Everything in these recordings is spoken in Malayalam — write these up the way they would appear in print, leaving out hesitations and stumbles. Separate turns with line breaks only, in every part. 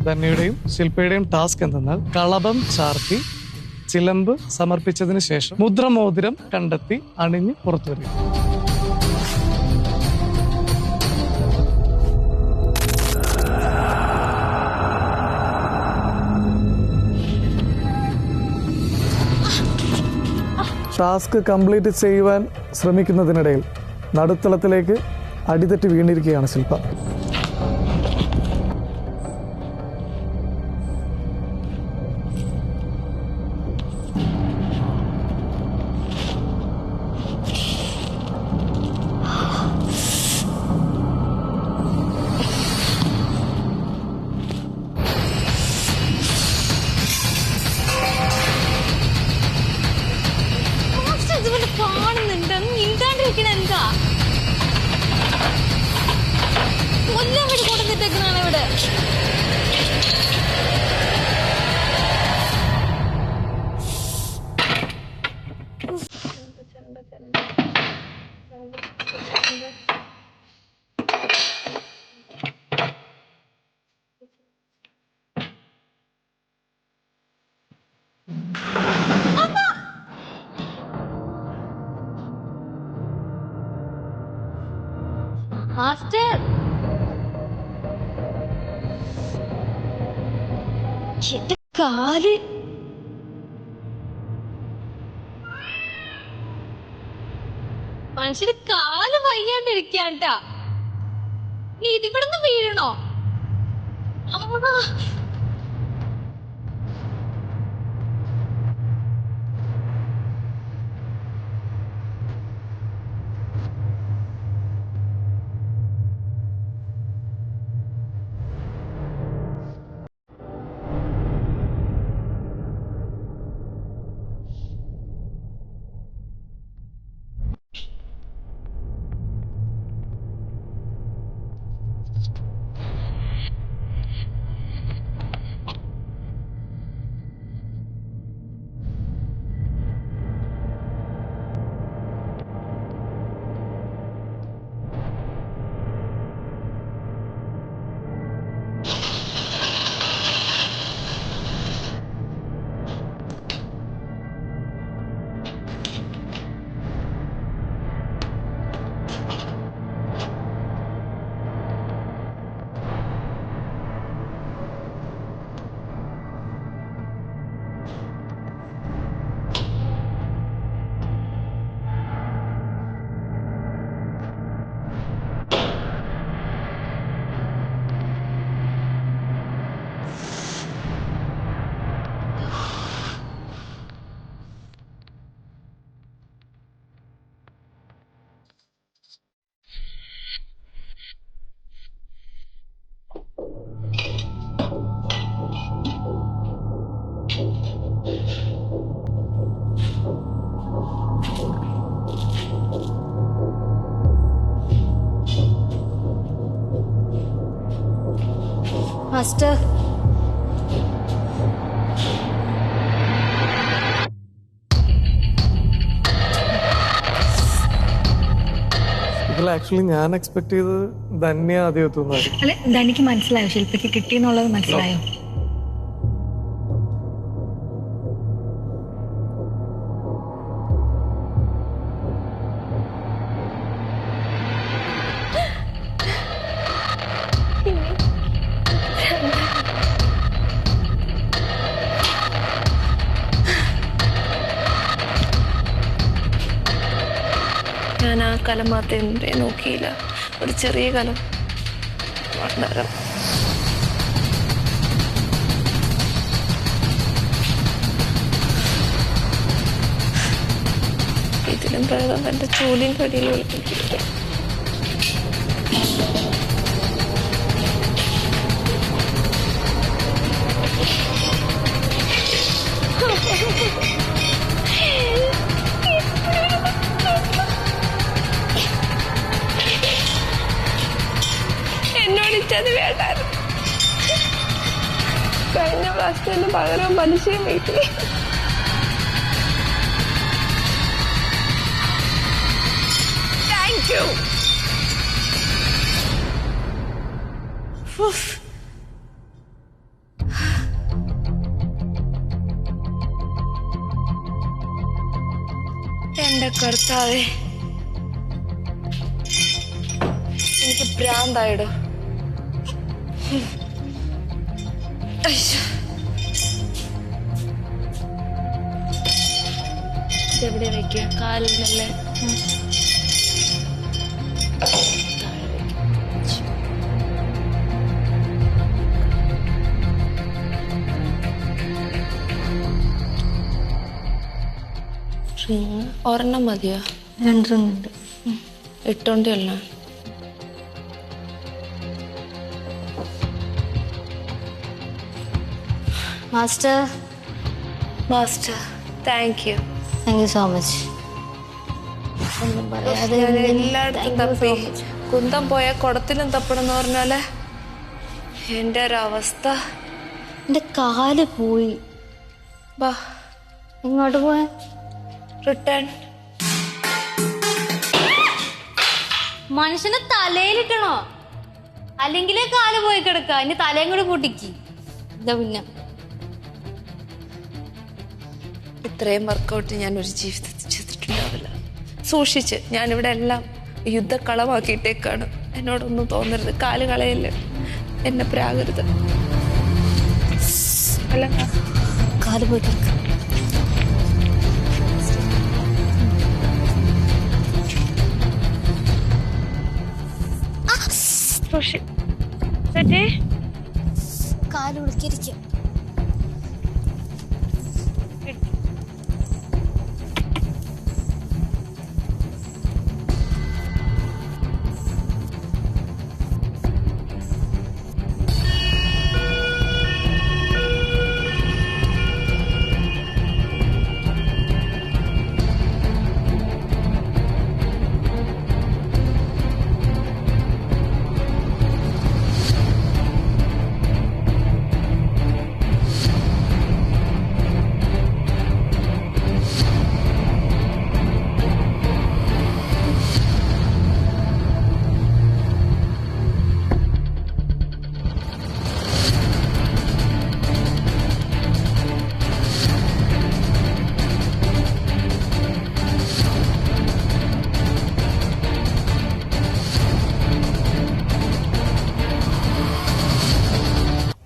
ധന്യയുടെയും ശില്പയുടെയും ടാസ്ക് എന്തെന്നാൽ കളഭം ചാർത്തി ചിലമ്പ് സമർപ്പിച്ചതിന് ശേഷം മുദ്രമോതിരം കണ്ടെത്തി അണിഞ്ഞ് പുറത്തു വരിക. ടാസ്ക് കംപ്ലീറ്റ് ചെയ്യുവാൻ ശ്രമിക്കുന്നതിനിടയിൽ നടുത്തളത്തിലേക്ക് അടിതെറ്റി വീണിരിക്കുകയാണ് ശില്പ.
മാസ്റ്റർ, കാല് മനുഷ്യന് കാല് വയ്യാണ്ടിരിക്കാട്ടാ. നീ ഇതിവിടുന്ന് വീഴണോ? മാസ്റ്റർ,
ഇതിൽ ആക്ച്വലി ഞാൻ എക്സ്പെക്ട് ചെയ്തത് ധന്യ ആദ്യം എത്തുന്നത്.
അല്ലെ, ധന്യക്ക് മനസ്സിലായോ ശില്പയ്ക്ക് കിട്ടിയെന്നുള്ളത് മനസ്സിലായോ?
ഞാൻ ആ കലം മാത്രമേ നോക്കിയില്ല. ഒരു ചെറിയ കലം വളരെ ഇതിലും പ്രേതം തന്റെ ചൂലിയും കടിയിൽ ഒളിപ്പിക്കുക. എന്നോടിച്ചത് വേണ്ടായിരുന്നു. കഴിഞ്ഞ പ്രാവശ്യത്തിന് പകരം മനുഷ്യൻ വീട്ടിൽ എന്റെ കർത്താവേ, എനിക്ക് ഭ്രാന്തായിടോ. എവിടെ വെക്കുക? കാലിനല്ലേ? ഒരെണ്ണം മതിയോ?
2 റിംഗ് ഉണ്ട്.
ഇട്ടോണ്ടല്ല.
Master
master, thank you.
Thank you so much. ഒന്നും പറയാതെ
എല്ലായിടത്തും തപ്പി. കുന്തം പോയ കുടത്തിലും തപ്പണമെന്ന് പറഞ്ഞാല് എന്റെ ഒരവസ്ഥ.
എന്റെ കാല് പോയി.
വാ,
ഇങ്ങോട്ട് പോയ
റിട്ടേൺ.
മനുഷ്യനെ തലയിലിട്ടണോ? അല്ലെങ്കിലേ കാല് പോയി കിടക്ക. ഇനി തലയും കൂടി പൊട്ടിക്ക്. എന്താ പിന്നെ
ഇത്രയും വർക്കൗട്ട് ഞാൻ ഒരു ജീവിതത്തിൽ ചെയ്തിട്ടുണ്ടാവില്ല. സൂക്ഷിച്ച്, ഞാനിവിടെ എല്ലാം യുദ്ധക്കളമാക്കിയിട്ടേക്കാണ്. എന്നോടൊന്നും തോന്നരുത്. കാല് കളയല്ലേ, എന്നെ പ്രാകരുത്. അല്ല,
കാല് പോയി കിടക്ക. കാല് വിളിക്കിരിക്കും.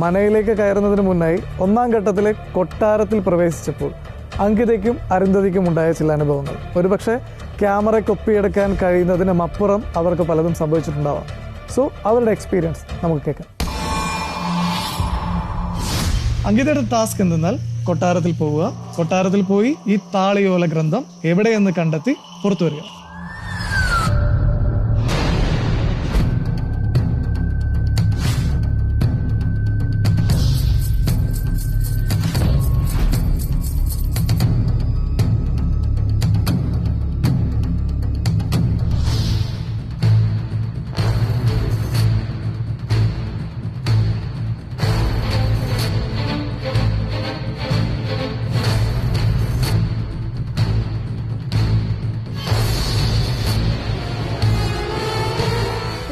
മനയിലേക്ക് കയറുന്നതിന് മുന്നായി 1ാം ഘട്ടത്തിലെ കൊട്ടാരത്തിൽ പ്രവേശിച്ചപ്പോൾ അങ്കിതയ്ക്കും അരുന്ധതിക്കും ഉണ്ടായ ചില അനുഭവങ്ങൾ ഒരുപക്ഷെ ക്യാമറയ്ക്ക് ഒപ്പിയെടുക്കാൻ കഴിയുന്നതിനും അപ്പുറം അവർക്ക് പലതും സംഭവിച്ചിട്ടുണ്ടാവാം. സോ അവരുടെ എക്സ്പീരിയൻസ് നമുക്ക് കേൾക്കാം. അങ്കിതയുടെ ടാസ്ക് എന്തെന്നാൽ കൊട്ടാരത്തിൽ പോവുക, കൊട്ടാരത്തിൽ പോയി ഈ താളിയോല ഗ്രന്ഥം എവിടെയെന്ന് കണ്ടെത്തി പുറത്തു വരിക.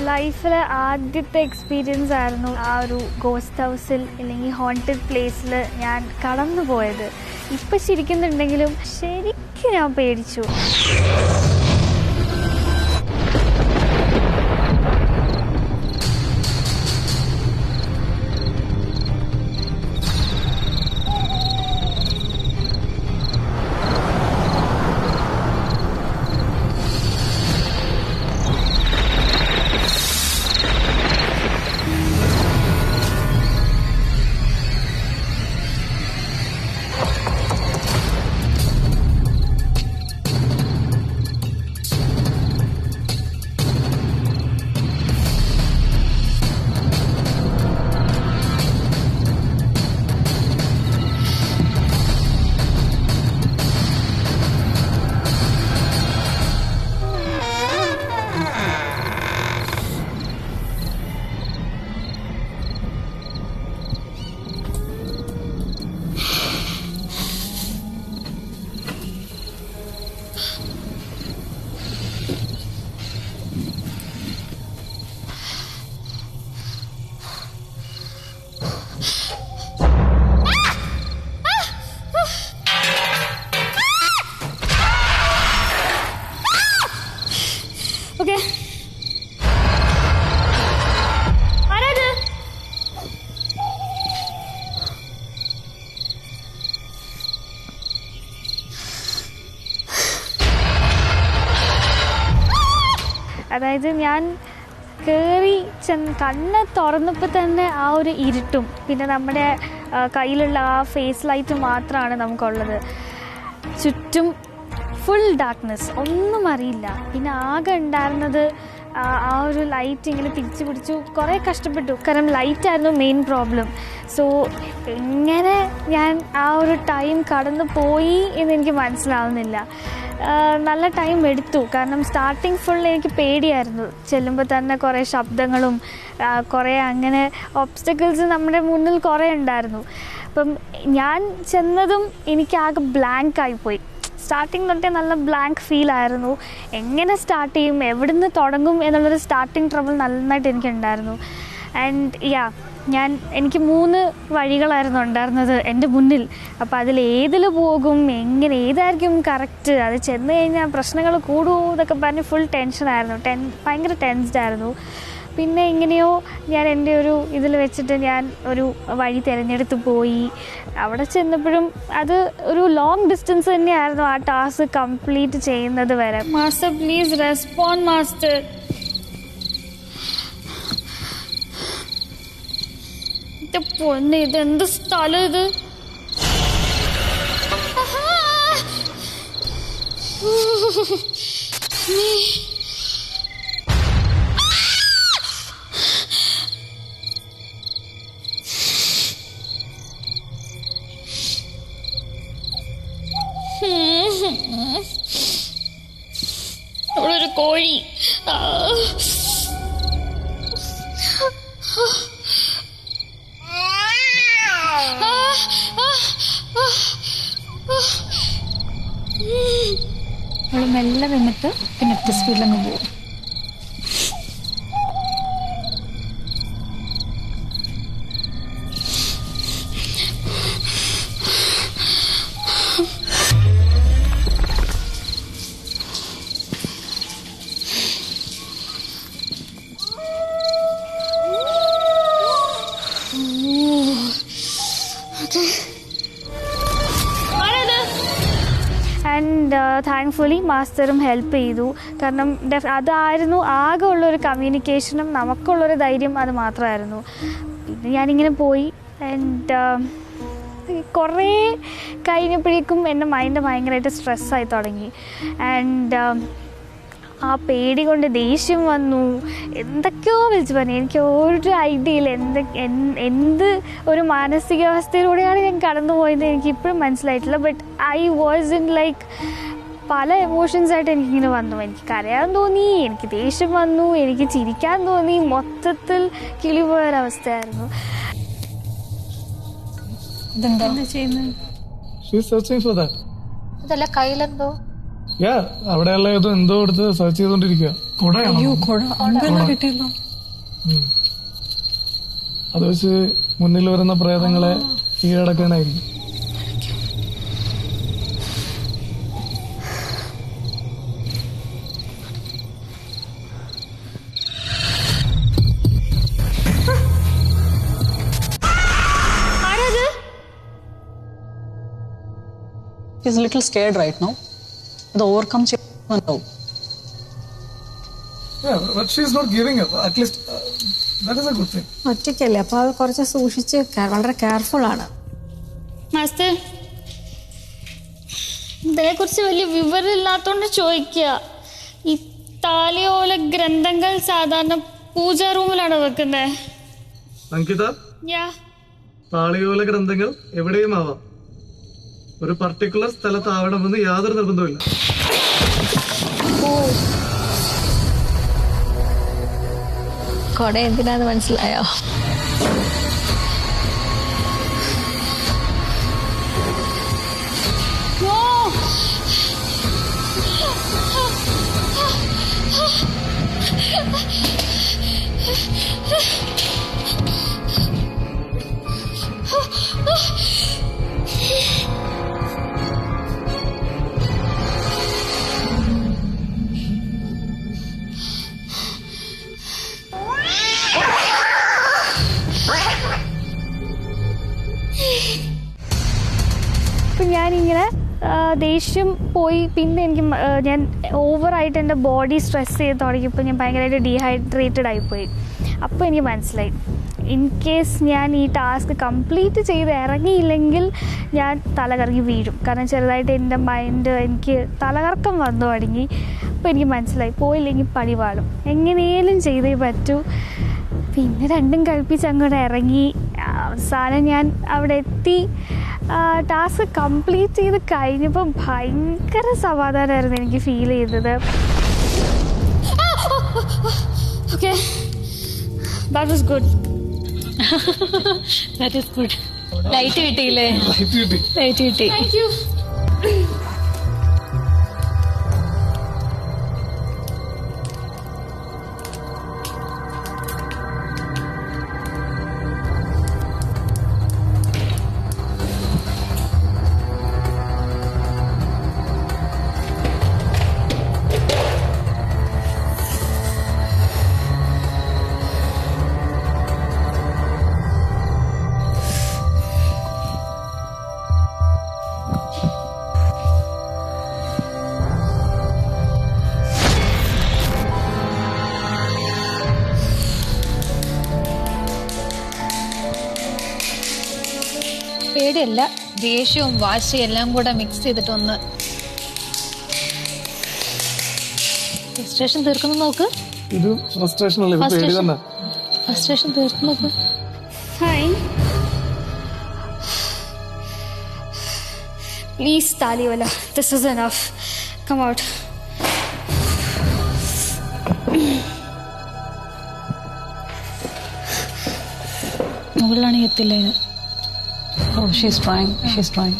ലൈഫിലെ ആദ്യത്തെ എക്സ്പീരിയൻസ് ആയിരുന്നു ആ ഒരു ഗോസ്റ്റ് ഹൗസിൽ അല്ലെങ്കിൽ ഹോണ്ടഡ് പ്ലേസിൽ ഞാൻ കടന്നു പോയത്. ഇപ്പം ചിരിക്കുന്നുണ്ടെങ്കിലും ശരിക്കും ഞാൻ പേടിച്ചു.
ഓക്കെ. ആരാത്?
അതായത് ഞാൻ കയറി കണ്ണ് തുറന്നപ്പോൾ തന്നെ ആ ഒരു ഇരുട്ടും പിന്നെ നമ്മുടെ കയ്യിലുള്ള ആ ഫേസ് ലൈറ്റ് മാത്രമാണ് നമുക്കുള്ളത്. ചുറ്റും ഫുൾ ഡാർക്ക്നെസ്, ഒന്നും അറിയില്ല. പിന്നെ ആകെ ഉണ്ടായിരുന്നത് ആ ഒരു ലൈറ്റ് ഇങ്ങനെ തിരിച്ചു പിടിച്ചു. കുറേ കഷ്ടപ്പെട്ടു, കാരണം ലൈറ്റായിരുന്നു മെയിൻ പ്രോബ്ലം. സോ എങ്ങനെ ഞാൻ ആ ഒരു ടൈം കടന്നു പോയി എന്നെനിക്ക് മനസ്സിലാവുന്നില്ല. നല്ല ടൈം എടുത്തു, കാരണം സ്റ്റാർട്ടിങ് ഫുൾ എനിക്ക് പേടിയായിരുന്നു. ചെല്ലുമ്പോൾ തന്നെ കുറേ ശബ്ദങ്ങളും കുറേ അങ്ങനെ ഒബ്സ്റ്റക്കിൾസ് നമ്മുടെ മുന്നിൽ കുറേ ഉണ്ടായിരുന്നു. അപ്പം ഞാൻ ചെന്നതും എനിക്കാകെ ബ്ലാങ്കായിപ്പോയി. സ്റ്റാർട്ടിങ് തൊട്ടേ നല്ല ബ്ലാങ്ക് ഫീലായിരുന്നു. എങ്ങനെ സ്റ്റാർട്ട് ചെയ്യും, എവിടുന്ന് തുടങ്ങും എന്നുള്ളൊരു സ്റ്റാർട്ടിങ് ട്രബിൾ നന്നായിട്ട് എനിക്കുണ്ടായിരുന്നു. ആൻഡ് എനിക്ക് 3 വഴികളായിരുന്നു ഉണ്ടായിരുന്നത് എൻ്റെ മുന്നിൽ. അപ്പോൾ അതിലേതിൽ പോകും, എങ്ങനെ ഏതായിരിക്കും കറക്റ്റ്, അത് ചെന്ന് കഴിഞ്ഞാൽ പ്രശ്നങ്ങൾ കൂടുമോ എന്നൊക്കെ പറഞ്ഞ് ഫുൾ ടെൻഷനായിരുന്നു. ഭയങ്കര ടെൻസ്ഡായിരുന്നു. പിന്നെ എങ്ങനെയോ ഞാൻ എൻ്റെ ഒരു ഇതിൽ വെച്ചിട്ട് ഞാൻ ഒരു വഴി തിരഞ്ഞെടുത്ത് പോയി. അവിടെ ചെന്നപ്പോഴും അത് ഒരു ലോങ് ഡിസ്റ്റൻസ് തന്നെയായിരുന്നു ആ ടാസ്ക് കംപ്ലീറ്റ് ചെയ്യുന്നത് വരെ.
Master please respond master. പൊന്നെ, ഇതെന്ത് സ്ഥലം ഇത്? അവിടെ ഒരു കോഴി.
അവൾ മെല്ലെ നിന്നിട്ട് പിന്നെ ഒറ്റ സ്പീഡിലങ്ങ് പോകും.
ആൻഡ് താങ്ക്ഫുള്ളി മാസ്റ്ററും ഹെൽപ്പ് ചെയ്തു. കാരണം അതായിരുന്നു ആകെ ഉള്ളൊരു കമ്മ്യൂണിക്കേഷനും നമുക്കുള്ളൊരു ധൈര്യം അത് മാത്രമായിരുന്നു. പിന്നെ ഞാനിങ്ങനെ പോയി. ആൻഡ് കുറേ കഴിഞ്ഞപ്പോഴേക്കും എൻ്റെ മൈൻഡ് ഭയങ്കരമായിട്ട് സ്ട്രെസ്സായി തുടങ്ങി. ആൻഡ് ആ പേടി കൊണ്ട് ദേഷ്യം വന്നു. എന്തൊക്കെയോ വിളിച്ച് പറഞ്ഞു. എനിക്ക് ഒരു ഐഡിയ ഇല്ല എന്ത് ഒരു മാനസികാവസ്ഥയിലൂടെയാണ് ഞാൻ കടന്നു പോയത് എനിക്ക് ഇപ്പോഴും മനസ്സിലായിട്ടില്ല. But I was in like പല എമോഷൻസായിട്ട് എനിക്കിങ്ങനെ വന്നു. എനിക്ക് കരയാൻ തോന്നി, എനിക്ക് ദേഷ്യം വന്നു, എനിക്ക് ചിരിക്കാൻ തോന്നി. മൊത്തത്തിൽ കിളിപോയൊരവസ്ഥയായിരുന്നു.
ഇതെന്താ ചെയ്യുന്നത്?
അതല്ല കയ്യിലെന്തോ
അവിടെയുള്ള എന്തോ എടുത്ത് സെർച്ച് ചെയ്തോണ്ടിരിക്കുക. അത് വെച്ച് മുന്നിൽ വരുന്ന പ്രേതങ്ങളെ കീഴടക്കാനായിരിക്കും.
He's a little scared right now. The overcome now.
Yeah, but she's not giving up. At least that is a good thing.
ഒറ്റയ്ക്കല്ലേ, അപ്പോൾ അത് കുറച്ച് സൂക്ഷിച്ച് വളരെ കെയർഫുൾ ആണ്.
മാസ്റ്റർ, ഇതിനെക്കുറിച്ച് വലിയ വിവരമില്ലാത്തോണ്ട് ചോദിക്കുക. ഈ താലിയോല ഗ്രന്ഥങ്ങൾ സാധാരണ പൂജാ റൂമിലാണ് വെക്കുന്നത്.
അങ്കിത, താളിയോല ഗ്രന്ഥങ്ങൾ എവിടെയും ആവാം. ഒരു പർട്ടിക്കുലർ സ്ഥലത്താവണമെന്ന് യാതൊരു നിർബന്ധമില്ല.
കൊട എന്തിനാന്ന് മനസ്സിലായോ?
ദേഷ്യം പോയി. പിന്നെ എനിക്ക് ഞാൻ ഓവറായിട്ട് എൻ്റെ ബോഡി സ്ട്രെസ് ചെയ്ത് തുടങ്ങിയപ്പോൾ ഞാൻ ഭയങ്കരമായിട്ട് ഡീഹൈഡ്രേറ്റഡ് ആയിപ്പോയി. അപ്പോൾ എനിക്ക് മനസ്സിലായി, ഇൻ കേസ് ഞാൻ ഈ ടാസ്ക് കംപ്ലീറ്റ് ചെയ്ത് ഇറങ്ങിയില്ലെങ്കിൽ ഞാൻ തലകറങ്ങി വീഴും. കാരണം ചെറുതായിട്ട് എൻ്റെ മൈൻഡ് എനിക്ക് തലകറക്കം വന്നു തുടങ്ങി. അപ്പോൾ എനിക്ക് മനസ്സിലായി, പോയില്ലെങ്കിൽ പണി പാടും, എങ്ങനെയും ചെയ്തേ പറ്റൂ. പിന്നെ രണ്ടും കൽപ്പിച്ച് അങ്ങോട്ട് ഇറങ്ങി. അവസാനം ഞാൻ അവിടെ എത്തി. ടാസ്ക് കംപ്ലീറ്റ് ചെയ്ത് കഴിഞ്ഞപ്പോൾ ഭയങ്കര സമാധാനമായിരുന്നു എനിക്ക് ഫീൽ ചെയ്തത്. Okay, that was good.
That is good. Light കിട്ടിയില്ലേ? ലൈറ്റ് കിട്ടി.
Thank you.
പേടിയല്ല, ദേഷ്യവും വാശിയും എല്ലാം കൂടെ മിക്സ് ചെയ്തിട്ടൊന്ന് ഫ്രസ്ട്രേഷൻ തീർക്കുന്നു നോക്ക്.
ഇത് ഫ്രസ്ട്രേഷൻ അല്ലേ, ഇത് പേടി തന്നെ.
ഫ്രസ്ട്രേഷൻ തീർക്കുന്നു നോക്ക്.
Fine. Please, Taliwala, this is enough. Come out.
മുകളിലാണെങ്കിൽ എത്തില്ല.
Oh, she's trying. She's trying.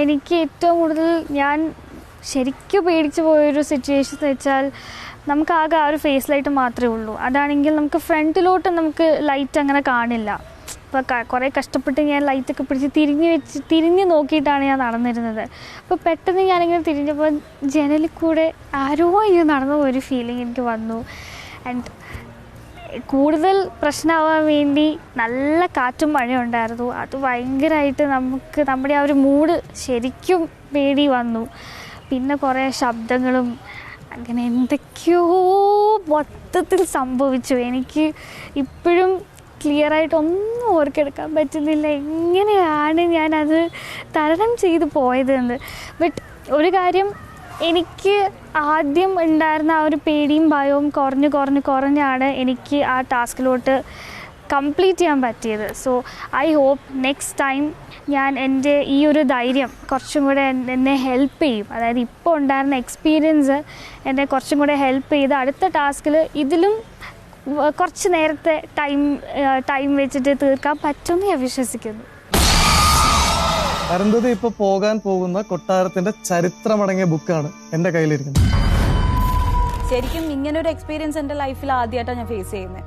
എനിക്ക് ഏറ്റവും കൂടുതൽ ഞാൻ ശരിക്കും പേടിച്ചു പോയൊരു സിറ്റുവേഷൻ എന്ന് വെച്ചാൽ, നമുക്ക് ആകെ ആ ഒരു ഫേസ് ലൈറ്റ് മാത്രമേ ഉള്ളൂ. അതാണെങ്കിൽ നമുക്ക് ഫ്രണ്ടിലോട്ട് നമുക്ക് ലൈറ്റ് അങ്ങനെ കാണില്ല. അപ്പോൾ കുറേ കഷ്ടപ്പെട്ട് ഞാൻ ലൈറ്റൊക്കെ പിടിച്ച് തിരിഞ്ഞ് നോക്കിയിട്ടാണ് ഞാൻ നടന്നിരുന്നത്. അപ്പോൾ പെട്ടെന്ന് ഞാനിങ്ങനെ തിരിഞ്ഞപ്പോൾ ജനലിൽ കൂടെ ആരോ ഇങ്ങനെ നടന്ന ഒരു ഫീലിംഗ് എനിക്ക് വന്നു. ആൻഡ് കൂടുതൽ പ്രശ്നമാവാൻ വേണ്ടി നല്ല കാറ്റും മഴയും ഉണ്ടായിരുന്നു. അത് ഭയങ്കരമായിട്ട് നമുക്ക് നമ്മുടെ ആ ഒരു മൂഡ് ശരിക്കും പേടി വന്നു. പിന്നെ കുറേ ശബ്ദങ്ങളും അങ്ങനെ എന്തൊക്കെയോ മൊത്തത്തിൽ സംഭവിച്ചു. എനിക്ക് ഇപ്പോഴും ക്ലിയറായിട്ടൊന്നും ഓർക്കെടുക്കാൻ പറ്റുന്നില്ല എങ്ങനെയാണ് ഞാനത് തരണം ചെയ്ത് പോയതെന്ന്. ബട്ട് ഒരു കാര്യം, എനിക്ക് ആദ്യം ഉണ്ടായിരുന്ന ആ ഒരു പേടിയും ഭയവും കുറഞ്ഞാണ് എനിക്ക് ആ ടാസ്കിലോട്ട് കംപ്ലീറ്റ് ചെയ്യാൻ പറ്റിയത്. So I hope next time ഞാൻ എൻ്റെ ഈ ഒരു ധൈര്യം കുറച്ചും കൂടെ എന്നെ ഹെൽപ്പ് ചെയ്യും. അതായത് ഇപ്പോൾ ഉണ്ടായിരുന്ന എക്സ്പീരിയൻസ് എന്നെ കുറച്ചും കൂടെ ഹെൽപ്പ് ചെയ്ത് അടുത്ത ടാസ്കിൽ ഇതിലും കുറച്ച് നേരത്തെ ടൈം വെച്ചിട്ട് തീർക്കാൻ പറ്റുമെന്ന് ഞാൻ വിശ്വസിക്കുന്നു.
അരുന്ധതി ഇപ്പോൾ പോകാൻ പോകുന്ന കൊട്ടാരത്തിന്റെ ചരിത്രമടങ്ങിയ ബുക്കാണ് എൻ്റെ കയ്യിലിരിക്കുന്നത്.
ശരിക്കും ഇങ്ങനൊരു എക്സ്പീരിയൻസ് എൻ്റെ ലൈഫിൽ ആദ്യമായിട്ടാണ് ഞാൻ ഫേസ് ചെയ്യുന്നത്.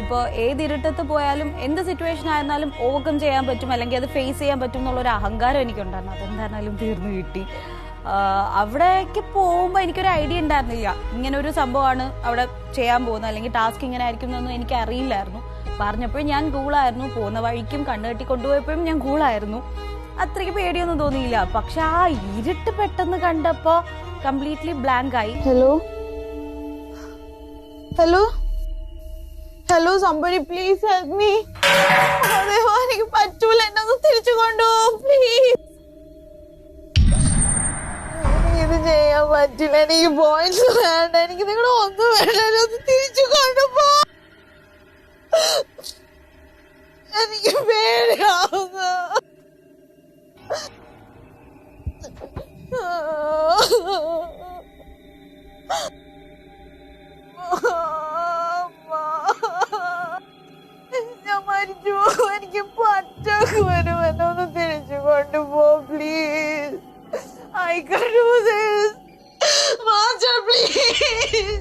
ഇപ്പോൾ ഏത് ഇരുട്ടത്ത് പോയാലും എന്ത് സിറ്റുവേഷൻ ആയിരുന്നാലും ഓവർകം ചെയ്യാൻ പറ്റും, അല്ലെങ്കിൽ അത് ഫേസ് ചെയ്യാൻ പറ്റും എന്നുള്ളൊരു അഹങ്കാരം എനിക്കുണ്ടായിരുന്നു. അതെന്തായിരുന്നാലും തീർന്നു കിട്ടി. അവിടേക്ക് പോകുമ്പോൾ എനിക്കൊരു ഐഡിയ ഉണ്ടായിരുന്നില്ല ഇങ്ങനൊരു സംഭവമാണ് അവിടെ ചെയ്യാൻ പോകുന്നത്, അല്ലെങ്കിൽ ടാസ്ക് ഇങ്ങനെ ആയിരിക്കും എന്നൊന്നും എനിക്ക് അറിയില്ലായിരുന്നു. പറഞ്ഞപ്പോഴും ഞാൻ കൂളായിരുന്നു, പോകുന്ന വഴിക്കും കണ്ണുകെട്ടി കൊണ്ടുപോയപ്പോഴും ഞാൻ കൂളായിരുന്നു. അത്രയ്ക്ക് പേടിയൊന്നും തോന്നിയില്ല. പക്ഷെ ആ ഇരുട്ട് പെട്ടെന്ന് കണ്ടപ്പോ കംപ്ലീറ്റ്ലി ബ്ലാങ്ക് ആയി.
Hello hello hello somebody please help me. എനിക്ക് പറ്റൂല, എന്നെ ഒന്ന് തിരിച്ചു കൊണ്ടുപോകും പ്ലീസ്. ഇത് ചെയ്യാൻ പറ്റില്ല, എനിക്ക് പോയിന്റ്സ് വേണ്ട, എനിക്ക് നിങ്ങളുടെ ഒന്നും വേണ്ട, ഒന്ന് തിരിച്ചു കൊണ്ടുപോ. എനിക്ക് പേടിയാവുന്നു. ഞാൻ മരിച്ചു പോകും, എനിക്ക് പറ്റൊക്കെ വരും, എന്നെ ഒന്ന് തിരിച്ചു കൊണ്ടുപോ please. I can do this. Master, please.